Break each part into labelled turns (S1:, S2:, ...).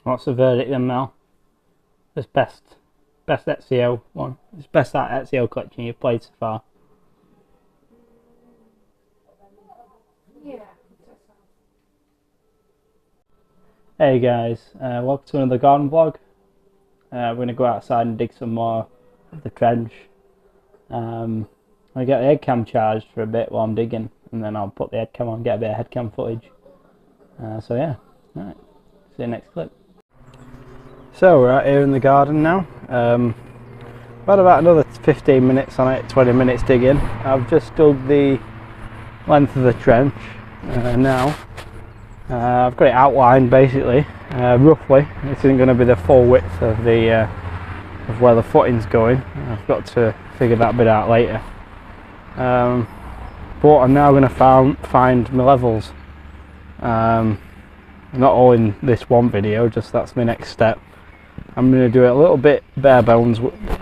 S1: What's the verdict then, Mel? This best Ezio one. It's best that Ezio collection you've played so far.
S2: Yeah.
S1: Hey guys, welcome to another garden vlog. We're going to go outside and dig some more of the trench. I get the head cam charged for a bit while I'm digging, and then I'll put the head cam on, get a bit of head cam footage. So yeah, alright, see you next clip. So we're out here in the garden now. Had about another 15 minutes on it, 20 minutes digging. I've just dug the length of the trench now. I've got it outlined basically, roughly. This isn't going to be the full width of the of where the footing's going. I've got to figure that bit out later. But I'm now going to find my levels. Not all in this one video, just that's my next step. I'm going to do it a little bit bare bones.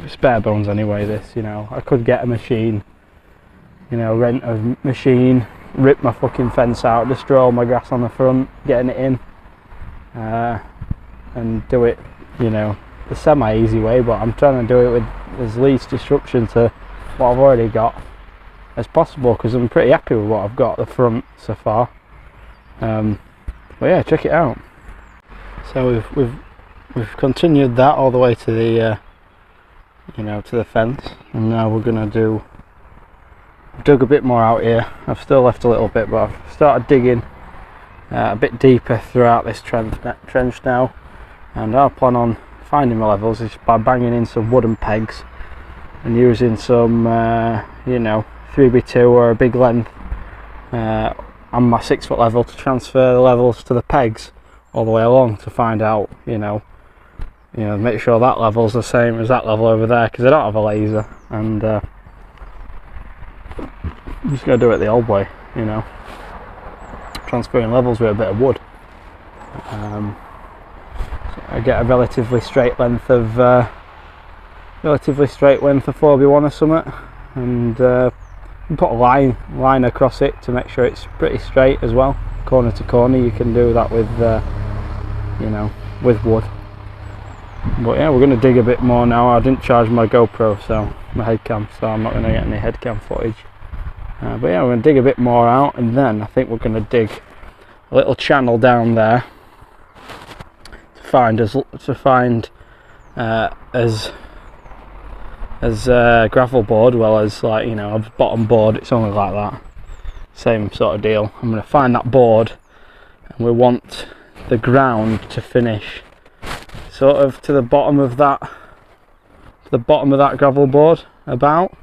S1: It's bare bones anyway, this, you know. I could get a machine, you know, rent a machine, rip my fucking fence out, destroy all my grass on the front, getting it in, and do it, you know, the semi-easy way, but I'm trying to do it with as least disruption to what I've already got as possible, because I'm pretty happy with what I've got at the front so far. But yeah, check it out. So we've continued that all the way to the you know, to the fence, and now we're gonna do. I've dug a bit more out here. I've still left a little bit, but I've started digging a bit deeper throughout this trench now, and our plan on finding my levels is by banging in some wooden pegs and using some you know, 3x2 or a big length on my 6 foot level to transfer the levels to the pegs all the way along to find out, you know, make sure that level's the same as that level over there, because I don't have a laser, and I'm just going to do it the old way, you know, transferring levels with a bit of wood. So I get a relatively straight length of 4x1 or something, and put a line across it to make sure it's pretty straight as well, corner to corner. You can do that with you know, with wood. But yeah, we're going to dig a bit more now. I didn't charge my GoPro, so my head cam, so I'm not going to get any head cam footage. But yeah, we're going to dig a bit more out, and then I think we're going to dig a little channel down there to find as gravel board, well as, like, you know, a bottom board. It's only like that, same sort of deal. I'm going to find that board, and we want the ground to finish sort of to the bottom of that gravel board, about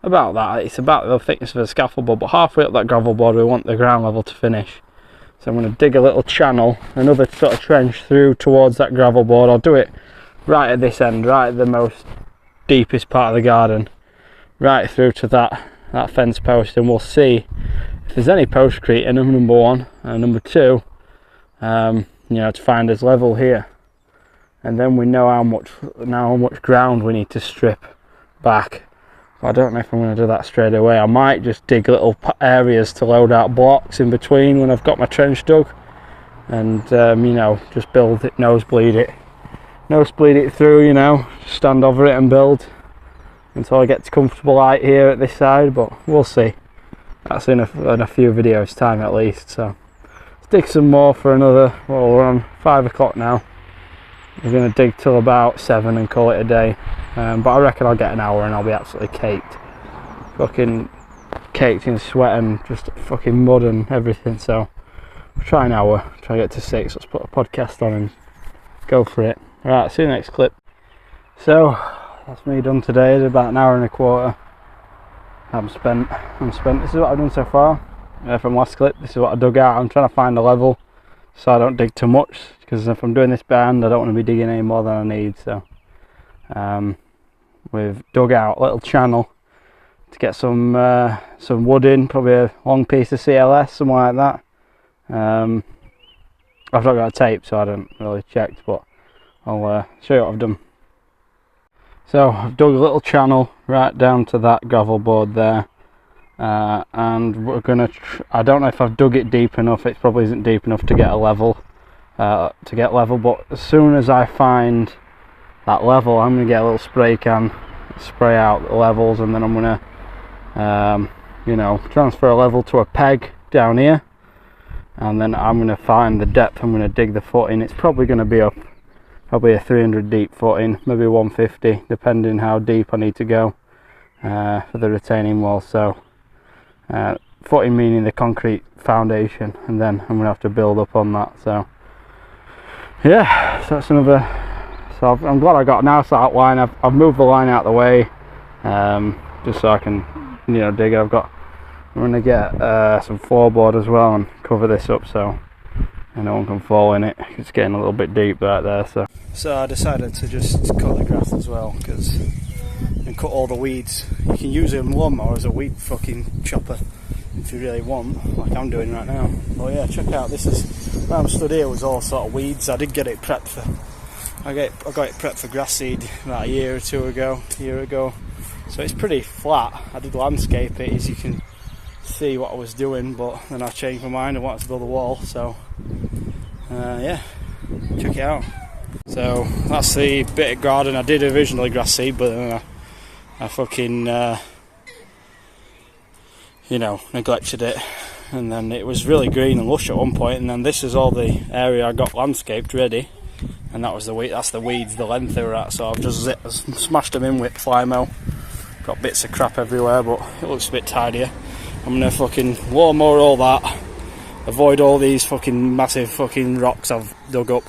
S1: that. It's about the thickness of a scaffold board, but halfway up that gravel board we want the ground level to finish. So I'm going to dig a little channel, another sort of trench through towards that gravel board. I'll do it right at this end, right at the most deepest part of the garden, right through to that fence post, and we'll see if there's any postcrete in them, number one, and number two, you know, to find this level here. And then we know how much ground we need to strip back. I don't know if I'm going to do that straight away. I might just dig little areas to load out blocks in between when I've got my trench dug, and you know, just build it, nosebleed it through, you know, stand over it and build until I get to comfortable height here at this side. But we'll see. That's in a few videos time at least. So let's dig some more for another, well, we're on 5 o'clock now. We're going to dig till about 7 and call it a day, but I reckon I'll get an hour and I'll be absolutely caked, fucking caked in sweat and just fucking mud and everything. So we'll try an hour, try to get to 6. Let's put a podcast on and go for it. Alright, see you next clip. So that's me done today. It's about an hour and a quarter. I'm spent. This is what I've done so far from last clip. This is what I dug out. I'm trying to find a level so I don't dig too much, because if I'm doing this by hand I don't want to be digging any more than I need. So we've dug out a little channel to get some wood in, probably a long piece of CLS, something like that. I've not got a tape, so I haven't really checked, but I'll show you what I've done. So I've dug a little channel right down to that gravel board there, and we're gonna I don't know if I've dug it deep enough. It probably isn't deep enough to get a level. to get level. But as soon as I find that level, I'm going to get a little spray can, spray out the levels, and then I'm going to you know, transfer a level to a peg down here, and then I'm going to find the depth. I'm going to dig the footing. It's probably going to be up probably a 300 deep footing, maybe 150, depending how deep I need to go for the retaining wall. So footing meaning the concrete foundation, and then I'm going to have to build up on that. So yeah, so that's another. So I'm glad I got a nice outline. I've moved the line out of the way just so I can, you know, dig it. I'm going to get some floorboard as well and cover this up so no one can fall in it. It's getting a little bit deep right there. So I decided to just cut the grass as well, and cut all the weeds. You can use a lawnmower as a weed fucking chopper if you really want, like I'm doing right now. Well, yeah, check out, this is where I'm stood here, was all sort of weeds. I did get it prepped for, I got it prepped for grass seed about a year ago. So it's pretty flat. I did landscape it, as you can see what I was doing, but then I changed my mind and wanted to build a wall. So yeah, check it out. So that's the bit of garden. I did originally grass seed, but then I fucking you know, neglected it, and then it was really green and lush at one point, and then this is all the area I got landscaped ready, and that was that's the weeds, the length they were at. So I've just smashed them in with Flymo. Got bits of crap everywhere, but it looks a bit tidier. I'm gonna fucking lawnmower all that, avoid all these fucking massive fucking rocks I've dug up,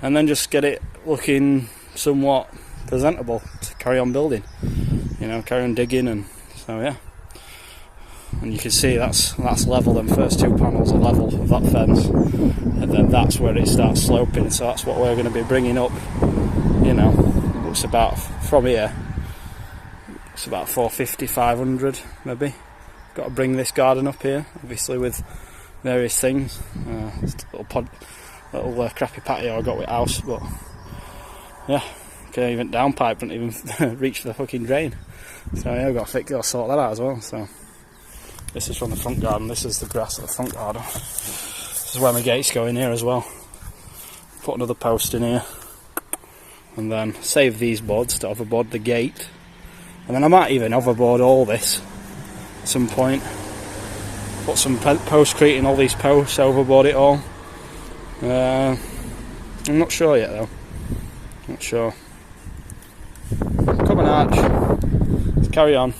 S1: and then just get it looking somewhat presentable to carry on building, you know, carry on digging. And so yeah, and you can see that's level. Them first two panels are level of that fence, and then that's where it starts sloping. So that's what we're going to be bringing up, you know. It's about, from here, it's about 450, 500 maybe. Got to bring this garden up here, obviously, with various things. Just a little crappy patio I got with house, but yeah, can't even downpipe, don't even reach for the fucking drain. So yeah, I've got to sort that out as well. So this is from the front garden. This is the grass of the front garden. This is where my gates go in here as well. Put another post in here, and then save these boards to overboard the gate, and then I might even overboard all this at some point. Put some postcrete in all these posts, overboard it all. I'm not sure yet though. Not sure. Common arch. Let's carry on.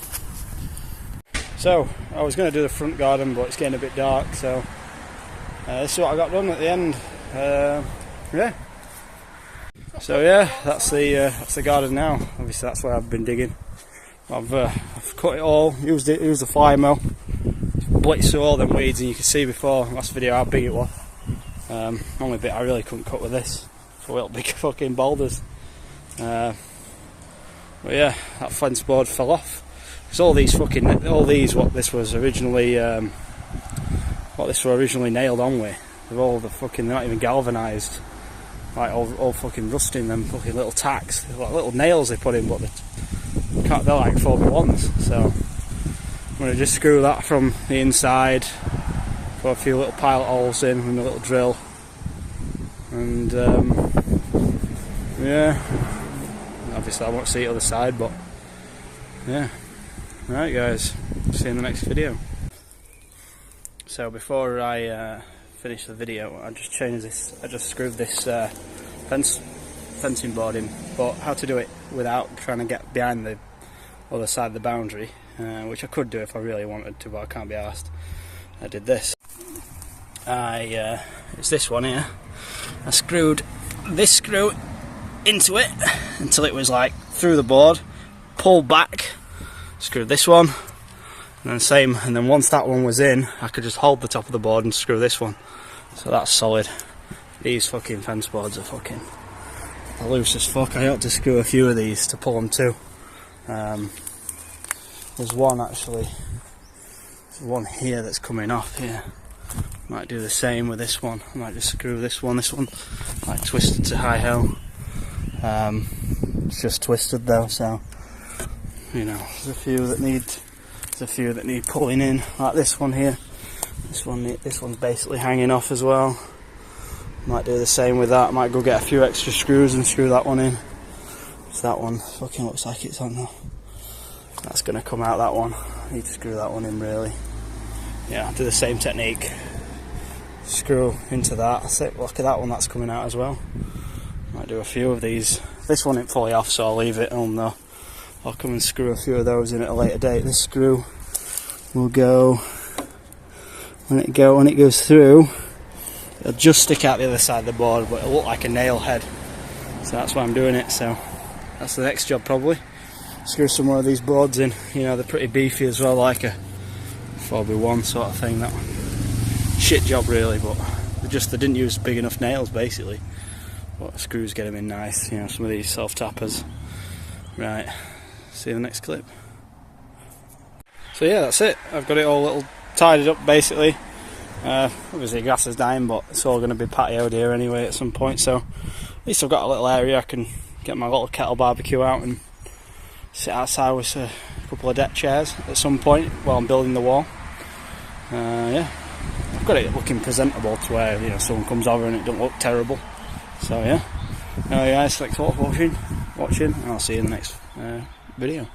S1: So I was going to do the front garden, but it's getting a bit dark. So this is what I got done at the end. Yeah. So yeah, that's the garden now. Obviously that's where I've been digging. I've cut it all. Used the Flymo. Blitzed through all them weeds, and you can see before last video how big it was. Only bit I really couldn't cut with this. For little big fucking boulders. But yeah, that fence board fell off. Because all these, what this was originally nailed on with, they're not even galvanised. Like all fucking rusting, them fucking little tacks, they're like little nails they put in, but they're like 4x1s. So I'm going to just screw that from the inside, put a few little pilot holes in and a little drill, and yeah, obviously I won't see the other side, but yeah. Alright guys, see you in the next video. So before I finish the video, I just screwed this fencing board in, but how to do it without trying to get behind the other side of the boundary, which I could do if I really wanted to, but I can't be arsed. I did this. It's this one here. I screwed this screw into it until it was like through the board, pulled back, screwed this one, and then once that one was in, I could just hold the top of the board and screw this one. So that's solid. These fucking fence boards are fucking loose as fuck. I ought to screw a few of these to pull them too. There's one here that's coming off here. Might do the same with this one. I might just screw this one like twisted to high hell. It's just twisted though, so you know, there's a few that need pulling in, like this one here. This one's basically hanging off as well. Might do the same with that. Might go get a few extra screws and screw that one in. So that one fucking looks like it's on though. That's going to come out, that one. I need to screw that one in really. Yeah, do the same technique. Screw into that. Look at that one, that's coming out as well. Might do a few of these. This one ain't fully off, so I'll leave it on though. I'll come and screw a few of those in at a later date. This screw will go when it goes through. It'll just stick out the other side of the board, but it'll look like a nail head. So that's why I'm doing it. So that's the next job probably. Screw some more of these boards in. You know, they're pretty beefy as well, like a 4x1 sort of thing. That one. Shit job really, but they didn't use big enough nails basically. But screws get them in nice. You know, some of these self-tappers. Right. See you in the next clip. So yeah, that's it. I've got it all little tidied up basically. Obviously the grass is dying, but it's all going to be patioed here anyway at some point. So at least I've got a little area I can get my little kettle barbecue out and sit outside with a couple of deck chairs at some point while I'm building the wall. Yeah, I've got it looking presentable to where, you know, someone comes over and it don't look terrible. So yeah, anyway guys, thanks for watching, and I'll see you in the next video.